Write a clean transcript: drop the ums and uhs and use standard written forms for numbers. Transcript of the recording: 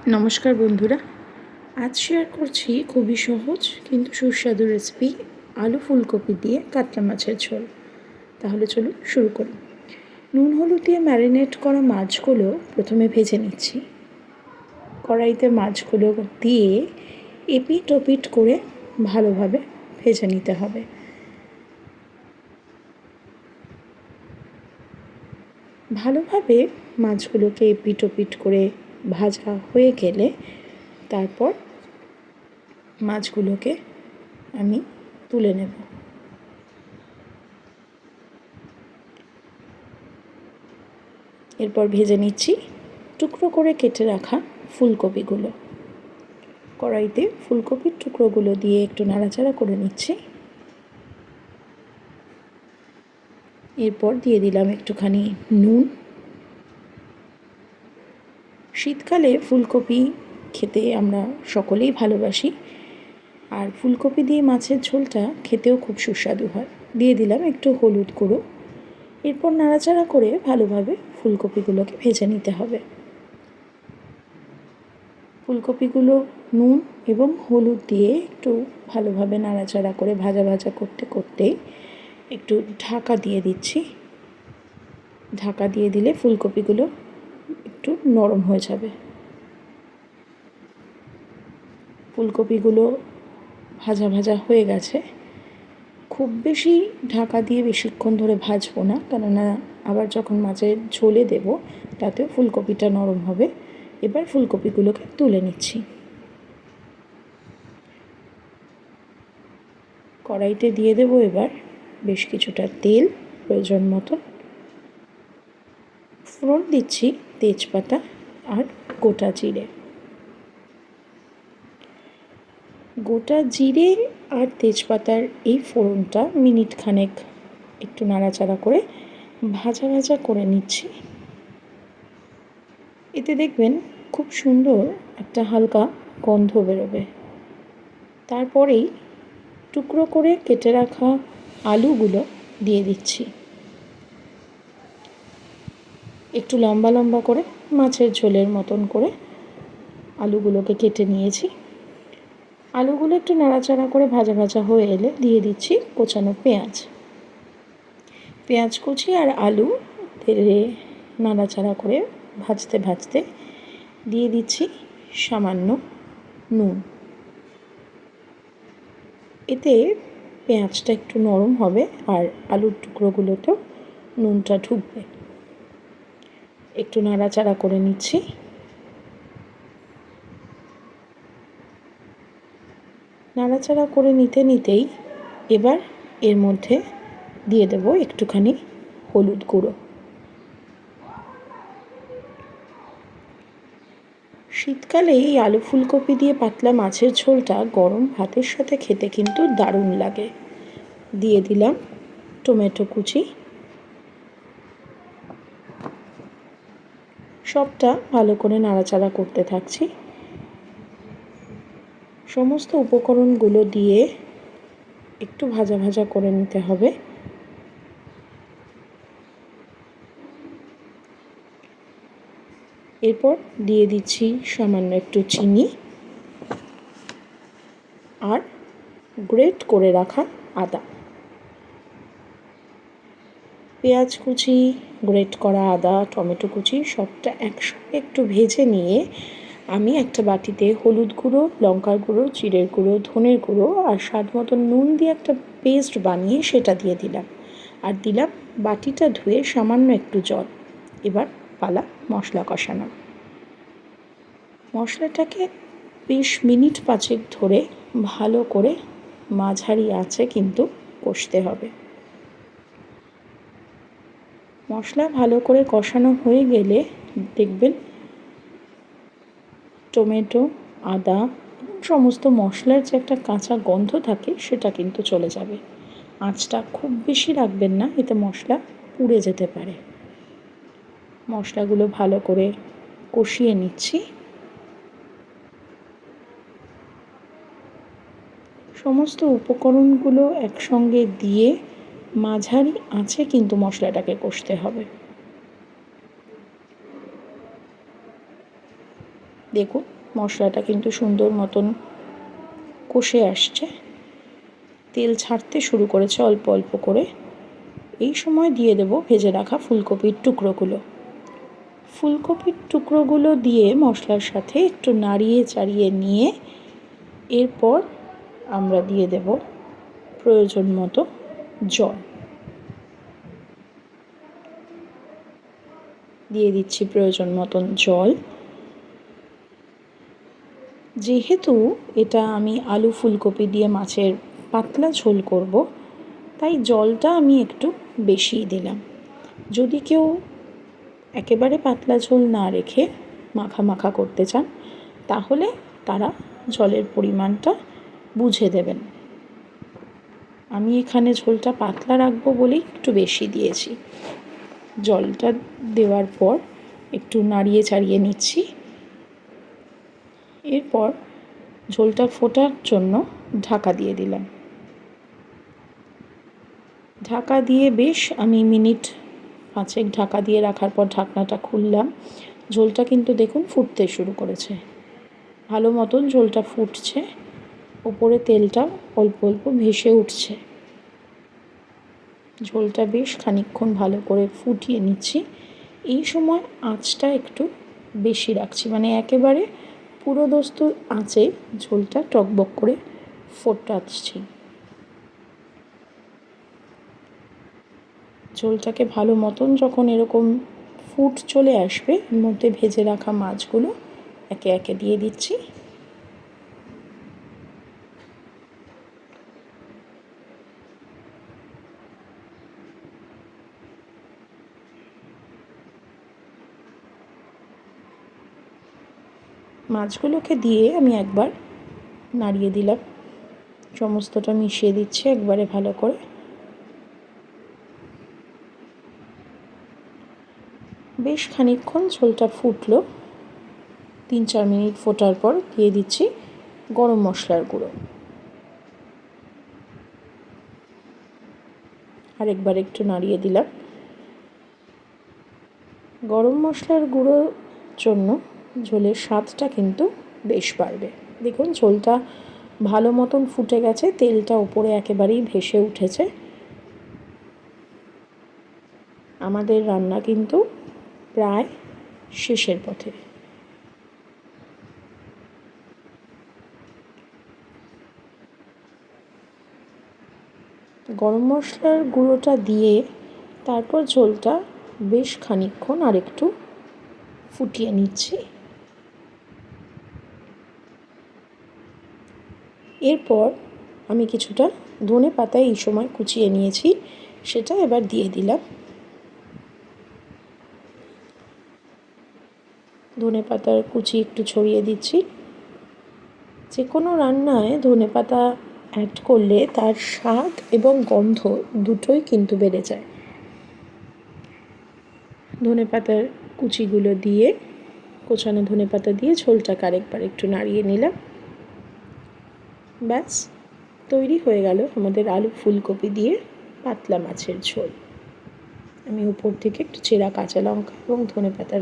নমস্কার বন্ধুরা, আজ শেয়ার করছি খুবই সহজ কিন্তু সুস্বাদু রেসিপি আলু ফুলকপি দিয়ে কাতলা মাছের ঝোল। তাহলে চলুন শুরু করি। নুন হলুদ দিয়ে ম্যারিনেট করা মাছগুলো প্রথমে ভেজে নিচ্ছি। কড়াইতে মাছগুলো দিয়ে এপিট ওপিট করে ভালোভাবে ভেজে নিতে হবে। ভালোভাবে মাছগুলোকে এপিট ওপিট করে ভাজা হয়ে গেলে তারপর মাছগুলোকে আমি তুলে নেব। এরপর ভেজে নিচ্ছি টুকরো করে কেটে রাখা ফুলকপিগুলো। কড়াইতে ফুলকপির টুকরোগুলো দিয়ে একটু নাড়াচাড়া করে নিচ্ছি। এরপর দিয়ে দিলাম একটুখানি নুন। শীতকালে ফুলকপি খেতে আমরা সকলেই ভালোবাসি, আর ফুলকপি দিয়ে মাছের ঝোলটা খেতেও খুব সুস্বাদু হয়। দিয়ে দিলাম একটু হলুদ গুঁড়ো। এরপর নাড়াচাড়া করে ভালোভাবে ফুলকপিগুলোকে ভেজে নিতে হবে। ফুলকপিগুলো নুন এবং হলুদ দিয়ে একটু ভালোভাবে নাড়াচাড়া করে ভাজা ভাজা করতে করতেই একটু ঢাকা দিয়ে দিচ্ছি। ঢাকা দিয়ে দিলে ফুলকপিগুলো একটু নরম হয়ে যাবে। ফুলকপিগুলো ভাজা ভাজা হয়ে গেছে। খুব বেশি ঢাকা দিয়ে বেশিক্ষণ ধরে ভাজবো না, কেননা আবার যখন মাছের ঝোলে দেব তাতেও ফুলকপিটা নরম হবে। এবার ফুলকপিগুলোকে তুলে নিচ্ছি। কড়াইতে দিয়ে দেবো এবার বেশ কিছুটা তেল, প্রয়োজন মতো। ফোড়ন দিচ্ছি তেজপাতা আর গোটা জিরে। গোটা জিরে আর তেজপাতার এই ফোড়নটা মিনিট খানেক একটু নাড়াচাড়া করে ভাজা ভাজা করে নিচ্ছি। এতে দেখবেন খুব সুন্দর একটা হালকা গন্ধ বেরোবে। তারপরেই টুকরো করে কেটে রাখা আলুগুলো দিয়ে দিচ্ছি। একটু লম্বা লম্বা করে মাছের ঝোলের মতন করে আলুগুলোকে কেটে নিয়েছি। আলুগুলো একটু নাড়াচাড়া করে ভাজা ভাজা হয়ে এলে দিয়ে দিচ্ছি কোচানো পেঁয়াজ। পেঁয়াজ কুচি আর আলু তেলে নাড়াচাড়া করে ভাজতে ভাজতে দিয়ে দিচ্ছি সামান্য নুন। এতে পেঁয়াজটা একটু নরম হবে আর আলুর টুকরোগুলোতেও নুনটা ঢুকবে। একটু নাড়াচাড়া করে নিচ্ছি। নাড়াচাড়া করে নিতে নিতেই এবার এর মধ্যে দিয়ে দেব একটুখানি হলুদ গুঁড়ো। শীতকালে এই আলু ফুলকপি দিয়ে পাতলা মাছের ঝোলটা গরম ভাতের সাথে খেতে কিন্তু দারুণ লাগে। দিয়ে দিলাম টমেটো কুচি। সবটা ভালো করে নাড়াচাড়া করতে থাকছি। সমস্ত উপকরণগুলো দিয়ে একটু ভাজা ভাজা করে নিতে হবে। এরপর দিয়ে দিচ্ছি সামান্য একটু চিনি আর গ্রেট করে রাখা আদা। পেঁয়াজ কুচি, গ্রেট করা আদা, টমেটো কুচি সবটা একসঙ্গে একটু ভেজে নিয়ে আমি একটা বাটিতে হলুদ গুঁড়ো, লঙ্কার গুঁড়ো, জিরের গুঁড়ো, ধনের গুঁড়ো আর স্বাদ মতো নুন দিয়ে একটা পেস্ট বানিয়ে সেটা দিয়ে দিলাম। আর দিলাম বাটিটা ধুয়ে সামান্য একটু জল। এবার পালা মশলা কষানো। মশলাটাকে বেশ মিনিট 5 ধরে ভালো করে মাঝারি আঁচে কিন্তু কষতে হবে। মশলা ভালো করে কষানো হয়ে গেলে দেখবেন টমেটো, আদা এবং সমস্ত মশলার যে একটা কাঁচা গন্ধ থাকে সেটা কিন্তু চলে যাবে। আঁচটা খুব বেশি রাখবেন না, এতে মশলা পুড়ে যেতে পারে। মশলাগুলো ভালো করে কষিয়ে নিচ্ছি। সমস্ত উপকরণগুলো একসঙ্গে দিয়ে মাঝারি আঁচে কিন্তু মশলাটাকে কষতে হবে। দেখুন মশলাটা কিন্তু সুন্দর মতন কষে আসছে, তেল ছাড়তে শুরু করেছে অল্প অল্প করে। এই সময় দিয়ে দেব ভেজে রাখা ফুলকপির টুকরোগুলো। ফুলকপির টুকরোগুলো দিয়ে মশলার সাথে একটু নাড়িয়ে চাড়িয়ে নিয়ে এরপর আমরা দিয়ে দেব প্রয়োজন মতো জল। দিয়ে দিচ্ছি প্রয়োজন মতন জল। যেহেতু এটা আমি আলু ফুলকপি দিয়ে মাছের পাতলা ঝোল করব, তাই জলটা আমি একটু বেশিই দিলাম। যদি কেউ একেবারে পাতলা ঝোল না রেখে মাখা মাখা করতে চান, তাহলে তারা জলের পরিমাণটা বুঝে দেবেন। আমি এখানে ঝোলটা পাতলা রাখবো বলেই একটু বেশি দিয়েছি। জলটা দেওয়ার পর একটু নাড়িয়ে চাড়িয়ে নিচ্ছি। এরপর ঝোলটা ফোটার জন্য ঢাকা দিয়ে দিলাম। ঢাকা দিয়ে বেশ আমি মিনিট 5 ঢাকা দিয়ে রাখার পর ঢাকনাটা খুললাম। ঝোলটা কিন্তু দেখুন ফুটতে শুরু করেছে, ভালো মতন ঝোলটা ফুটছে, ওপরে তেলটা অল্প অল্প ভেসে উঠছে। ঝোলটা বেশ খানিকক্ষণ ভালো করে ফুটিয়ে নিচ্ছি। এই সময় আঁচটা একটু বেশি রাখছি, মানে একেবারে পুরোদস্ত আঁচে ঝোলটা টকবক করে ফোটাচ্ছি। ঝোলটাকে ভালো মতন যখন এরকম ফুট চলে আসবে, এর মধ্যে ভেজে রাখা মাছগুলো একে একে দিয়ে দিচ্ছি। মাছগুলোকে দিয়ে আমি একবার নাড়িয়ে দিলাম, সমস্তটা মিশিয়ে দিচ্ছি একবারে ভালো করে। বেশ খানিকক্ষণ ঝোলটা ফুটলো। 3-4 মিনিট ফোটার পর দিয়ে দিচ্ছি গরম মশলার গুঁড়ো। আরেকবার একটু নাড়িয়ে দিলাম। গরম মশলার গুঁড়োর জন্য ঝোলের স্বাদটা কিন্তু বেশ বাড়বে। দেখুন ঝোলটা ভালো মতন ফুটে গেছে, তেলটা ওপরে একেবারেই ভেসে উঠেছে। আমাদের রান্না কিন্তু প্রায় শেষের পথে। গরম মশলার গুঁড়োটা দিয়ে তারপর ঝোলটা বেশ খানিকক্ষণ আরেকটু ফুটিয়ে নিচ্ছি। এরপর আমি কিছুটা ধনেপাতা এই সময় কুচিয়ে নিয়েছি, সেটা এবার দিয়ে দিলাম। ধনেপাতার কুচি একটু ছড়িয়ে দিচ্ছি। যে কোনো রান্নায় ধনেপাতা অ্যাড করলে তার স্বাদ এবং গন্ধ দুটোই কিন্তু বেড়ে যায়। ধনেপাতার কুচিগুলো দিয়ে, কোচানো ধনেপাতা দিয়ে ঝোলটাকে আরেকবার একটু নাড়িয়ে নিলাম। ব্যাস তৈরি হয়ে গেল আমাদের আলু ফুলকপি দিয়ে পাতলা মাছের ঝোল। আমি উপর থেকে একটু চেরা কাঁচা লঙ্কা এবং ধনেপাতার